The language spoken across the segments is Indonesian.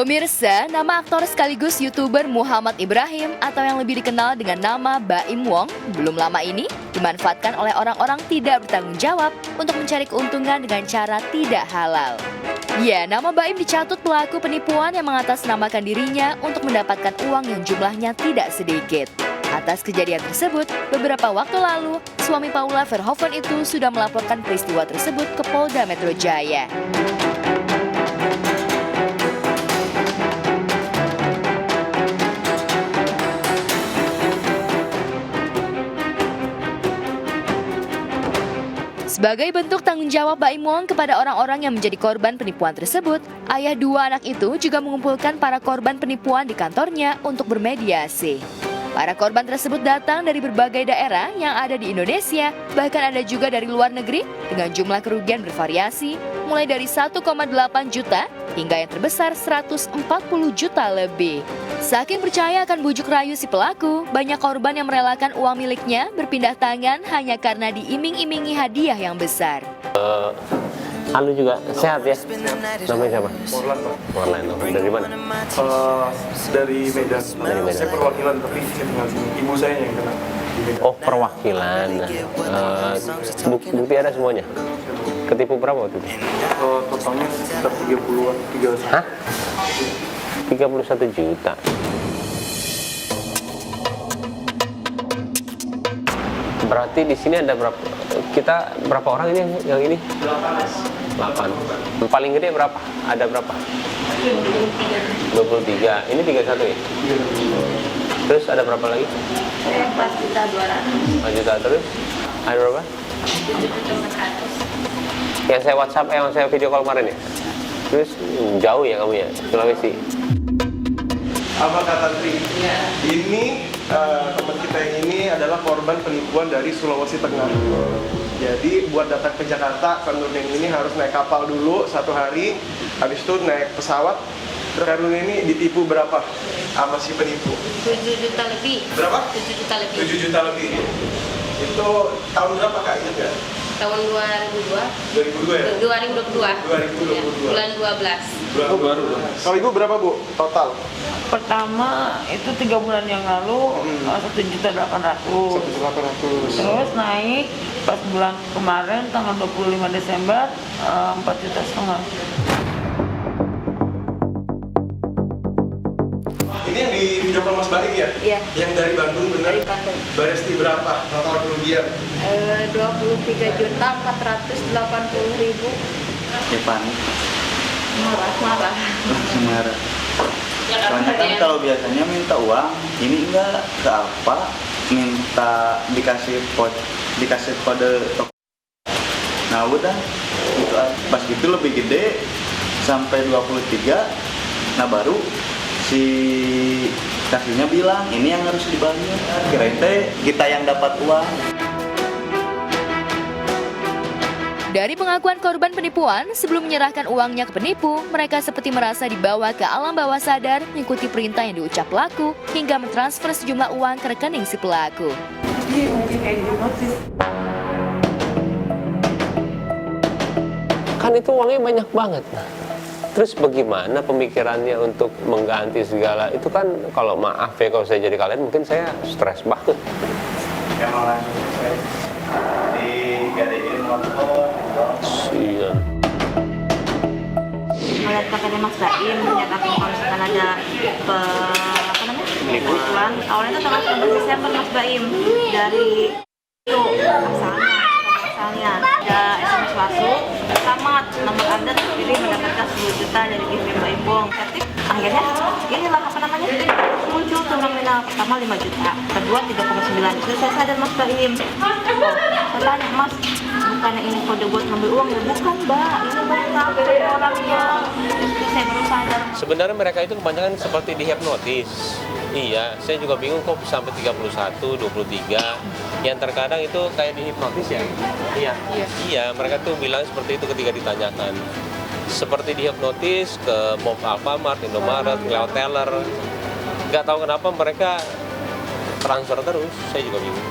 Pemirsa, nama aktor sekaligus YouTuber Muhammad Ibrahim atau yang lebih dikenal dengan nama Baim Wong belum lama ini dimanfaatkan oleh orang-orang tidak bertanggung jawab untuk mencari keuntungan dengan cara tidak halal. Ya, nama Baim dicatut pelaku penipuan yang mengatasnamakan dirinya untuk mendapatkan uang yang jumlahnya tidak sedikit. Atas kejadian tersebut, beberapa waktu lalu, suami Paula Verhoeven itu sudah melaporkan peristiwa tersebut ke Polda Metro Jaya. Sebagai bentuk tanggung jawab Baim Wong kepada orang-orang yang menjadi korban penipuan tersebut, ayah dua anak itu juga mengumpulkan para korban penipuan di kantornya untuk bermediasi. Para korban tersebut datang dari berbagai daerah yang ada di Indonesia, bahkan ada juga dari luar negeri dengan jumlah kerugian bervariasi, mulai dari 1,8 juta hingga yang terbesar 140 juta lebih. Saking percaya akan bujuk rayu si pelaku, banyak korban yang merelakan uang miliknya berpindah tangan hanya karena diiming-imingi hadiah yang besar. Anu juga sehat ya? Namanya siapa? Morlan, Pak. Morlan, dari mana? Dari Medan. Dari Medan. Saya perwakilan, tapi saya tinggal sini. Ibu saya yang kena di Medan. Oh, perwakilan. Bukti ada semuanya? Ketipu berapa waktu itu? Totalnya sekitar 30-an, 31. Hah? 31 juta. Berarti di sini ada berapa? Kita berapa orang ini yang ini? 8. Paling gede berapa? Ada berapa? 23. Ini 31 ya? Terus ada berapa lagi? 4 juta 200. 4 juta terus? Ada berapa? 7 juta 400. Yang saya WhatsApp, yang saya video call kemarin ya? Terus jauh ya kamu ya? Sulawesi? Abang Kak Tri, ini teman kita yang ini adalah korban penipuan dari Sulawesi Tengah. Jadi buat datang ke Jakarta, Kanunin ini harus naik kapal dulu 1 hari, habis itu naik pesawat. Kanunin ini ditipu berapa sama si penipu? 7 juta lebih. Berapa? 7 juta lebih. 7 juta lebih. Itu tahun berapa Kak? Ingat nggak? Tahun 2002. 2002 ya? 2022. 2022. Ya, bulan 12. Bulan baru. Kalau Ibu berapa Bu? Total? Pertama itu 3 bulan yang lalu 1.800.000. 1.800.000. Terus naik pas bulan kemarin tanggal 25 Desember 4,5 juta. Ini yang di video call Mas Baim ya? Iya. Yang dari Bandung benar? Dari Bandung. Baresti berapa? Total kerugian? 23.480.000. Ya panik, Marah. marah. Soalnya kan kalau biasanya minta uang, ini enggak ke apa, minta dikasih kode toko. Nah udah, itu pas itu lebih gede sampai 23. Nah baru si kasirnya bilang ini yang harus dibayar. Kirain teh kita yang dapat uang. Dari pengakuan korban penipuan, sebelum menyerahkan uangnya ke penipu, mereka seperti merasa dibawa ke alam bawah sadar, mengikuti perintah yang diucap pelaku, hingga mentransfer sejumlah uang ke rekening si pelaku. Mungkin kayak hipnotis. Kan itu uangnya banyak banget. Terus bagaimana pemikirannya untuk mengganti segala? Itu kan kalau maaf ya, kalau saya jadi kalian mungkin saya stres banget. Emang langsung saya digadein motor. Iya. Melihat katanya Mas Baim menyatakan kalau misalkan ada penipuan. Awalnya itu tanggal 19 Desember Mas Baim dari itu asalnya ada SMS masuk, selamat nomor Anda terpilih mendapatkan 10 juta dari gift Baim Wong. Ketik akhirnya inilah muncul tuh nominal pertama 5 juta, kedua 3,9. Terus saya sadar Mas Baim. Saya tanya Mas, bukannya ini kode buat ngambil uang ya? Bukan Mbak, ini buat ngambil orangnya. Terus saya baru sadar. Sebenarnya mereka itu kebanyakan seperti dihipnotis. Iya, saya juga bingung kok sampai 31, 23. Yang terkadang itu kayak dihipnotis ya. Iya, mereka tuh bilang seperti itu ketika ditanyakan. Seperti dihipnotis ke Mall Alfamart, Indomaret, lewat teller. Nggak tahu kenapa mereka transfer terus, saya juga bingung.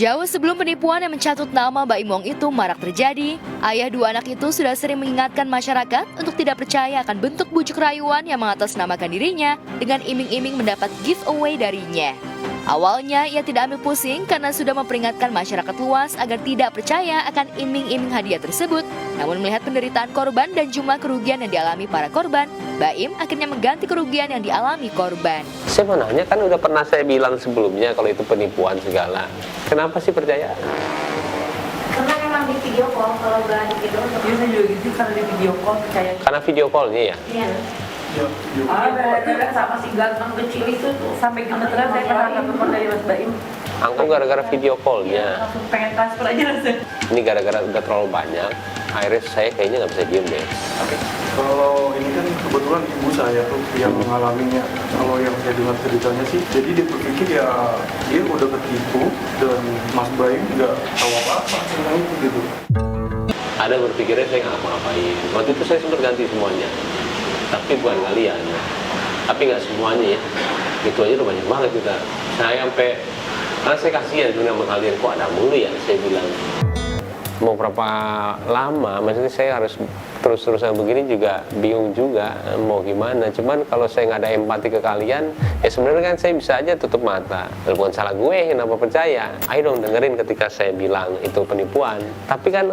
Jauh sebelum penipuan yang mencatut nama Baim Wong itu marak terjadi, ayah dua anak itu sudah sering mengingatkan masyarakat untuk tidak percaya akan bentuk bujuk rayuan yang mengatasnamakan dirinya dengan iming-iming mendapat giveaway darinya. Awalnya ia tidak ambil pusing karena sudah memperingatkan masyarakat luas agar tidak percaya akan iming-iming hadiah tersebut. Namun melihat penderitaan korban dan jumlah kerugian yang dialami para korban, Baim akhirnya mengganti kerugian yang dialami korban. Saya mau nanya, kan udah pernah saya bilang sebelumnya kalau itu penipuan segala. Kenapa sih percaya? Karena memang di video call, kalau nggak di video call. Biasanya juga gitu kalau di video call percaya. Karena video call-nya ya? Iya. Gara-gara sama si ganteng kecil itu tuh sampai gemeteran saya pernah telepon dari Mas Baim. Angkau gara-gara video call-nya. Langsung pengen transfer aja rasanya. Ini gara-gara udah terlalu banyak, akhirnya saya kayaknya nggak bisa diem deh. Kalau ini kan kebetulan ibu saya tuh yang mengalaminya. Kalau yang saya dengar ceritanya sih, jadi dia berpikir ya dia udah ketipu dan Mas Baim nggak tahu apa-apa tentang itu gitu. Ada berpikirnya saya nggak ngapa-ngapain. Waktu itu saya sempat ganti semuanya, tapi bukan kalian. Tapi nggak semuanya ya. Itu aja udah banyak banget kita. Saya sampai, karena saya kasihan sebenarnya sama kalian, kok ada mulu ya, saya bilang. Mau berapa lama, maksudnya saya harus terus-terusan begini juga bingung juga mau gimana. Cuman kalau saya nggak ada empati ke kalian, ya sebenarnya kan saya bisa aja tutup mata. Bukan salah gue, kenapa percaya? Ayo dong dengerin ketika saya bilang itu penipuan. Tapi kan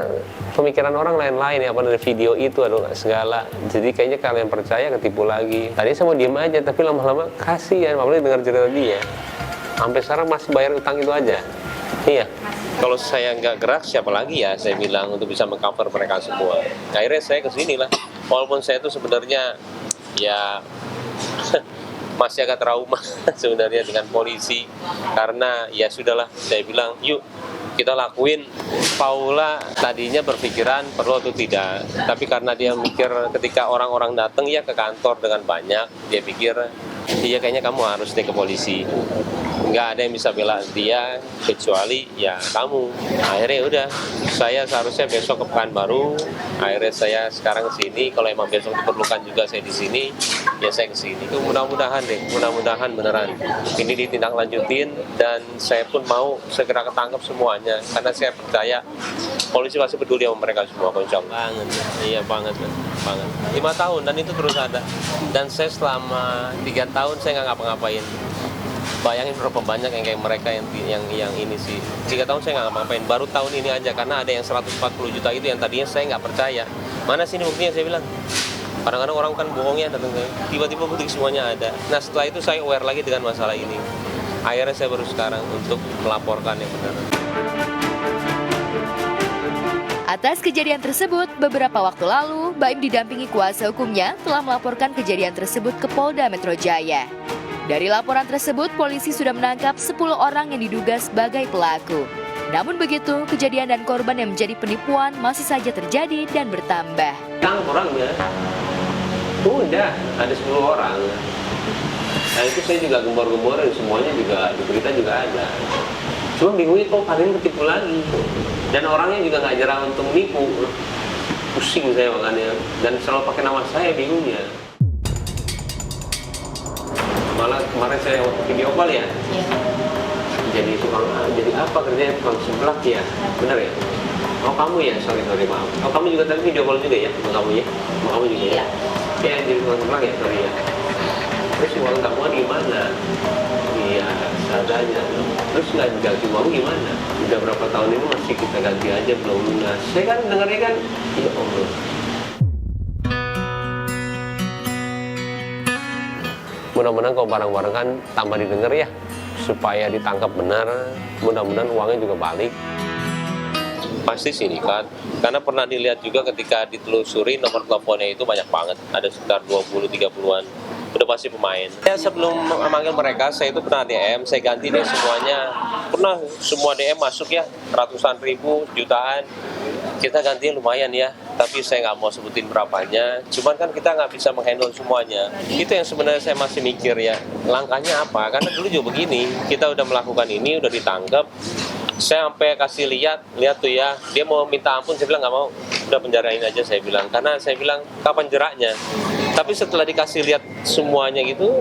pemikiran orang lain-lain ya, apa dari video itu ada segala. Jadi kayaknya kalian percaya ketipu lagi. Tadi saya mau diem aja, tapi lama-lama kasihan, apalagi dengar cerita dia. Sampai sekarang masih bayar utang itu aja. Iya. Kalau saya nggak gerak, siapa lagi ya? Saya bilang untuk bisa mengcover mereka semua. Akhirnya saya kesini lah. Walaupun saya itu sebenarnya ya masih agak trauma sebenarnya dengan polisi. Karena ya sudahlah, saya bilang yuk kita lakuin. Paula tadinya berpikiran perlu atau tidak. Tapi karena dia mikir ketika orang-orang datang ya ke kantor dengan banyak, dia pikir iya kayaknya kamu harus deh ke polisi. Nggak ada yang bisa bela dia kecuali ya kamu. Akhirnya udah, saya seharusnya besok ke Pekanbaru. Akhirnya saya sekarang kesini. Kalau emang besok diperlukan juga saya di sini, ya saya kesini. Itu mudah-mudahan deh, mudah-mudahan beneran ini ditindaklanjutin dan saya pun mau segera ketangkep semuanya karena saya percaya polisi pasti peduli sama mereka semua. Kocok banget, iya banget. 5 tahun dan itu terus ada. Dan saya selama 3 tahun saya nggak ngapa-ngapain. Bayangin berapa banyak yang kayak mereka yang ini sih. 3 tahun saya nggak ngapa-ngapain. Baru tahun ini aja karena ada yang 140 juta itu yang tadinya saya nggak percaya. Mana sih ini buktinya, saya bilang. Kadang-kadang orang kan bohongnya datang ke tiba-tiba bukti semuanya ada. Nah setelah itu saya aware lagi dengan masalah ini. Akhirnya saya baru sekarang untuk melaporkan yang benar. Atas kejadian tersebut, beberapa waktu lalu, Baim didampingi kuasa hukumnya telah melaporkan kejadian tersebut ke Polda Metro Jaya. Dari laporan tersebut, polisi sudah menangkap 10 orang yang diduga sebagai pelaku. Namun begitu, kejadian dan korban yang menjadi penipuan masih saja terjadi dan bertambah. Tangkap orangnya, udah ada 10 orang. Nah itu saya juga gembor-gemborin, semuanya juga di berita juga ada. Cuma bingungnya kok kalian ketipu lagi. Dan orangnya juga nggak jarang untuk menipu. Pusing saya makanya. Dan selalu pakai nama saya, bingungnya. Malah kemarin saya video call ya. Jadi tukang, jadi apa kerjanya tukang seblak ya? Bener ya? Oh kamu ya? Sorry maaf. Oh kamu juga tadi video call juga ya? Sama kamu ya? Sama kamu juga ya? Ya jadi tukang seblak ya? Sorry ya. Terus uang tabungan gimana? Iya, seadanya. Terus nggak diganti uang gimana? Udah berapa tahun ini masih kita ganti aja belum lunas. Saya kan dengarnya kan, ya Allah. Mudah-mudahan kalau barang-barang kan tambah didengar ya, supaya ditangkap benar. Mudah-mudahan uangnya juga balik. Pasti sindikat, karena pernah dilihat juga ketika ditelusuri nomor teleponnya itu banyak banget, ada sekitar 20-30an. Udah pasti pemain. Ya sebelum memanggil mereka, saya itu pernah DM, saya ganti deh semuanya. Pernah semua DM masuk ya, ratusan ribu, jutaan. Kita gantinya lumayan ya, tapi saya nggak mau sebutin berapanya. Cuman kan kita nggak bisa menghandle semuanya. Itu yang sebenarnya saya masih mikir ya, langkahnya apa? Karena dulu juga begini, kita udah melakukan ini, udah ditangkap. Saya sampai kasih lihat tuh ya, dia mau minta ampun, saya bilang nggak mau, udah penjarain aja saya bilang. Karena saya bilang kapan jeraknya. Tapi setelah dikasih lihat semuanya gitu,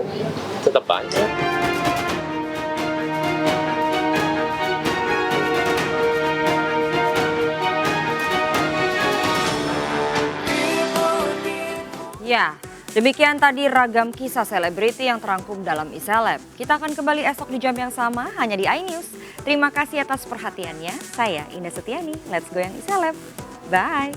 tetap banyak. Ya, demikian tadi ragam kisah selebriti yang terangkum dalam iSeleb. Kita akan kembali esok di jam yang sama hanya di iNews. Terima kasih atas perhatiannya. Saya Indah Setiani. Let's go yang iSeleb. Bye.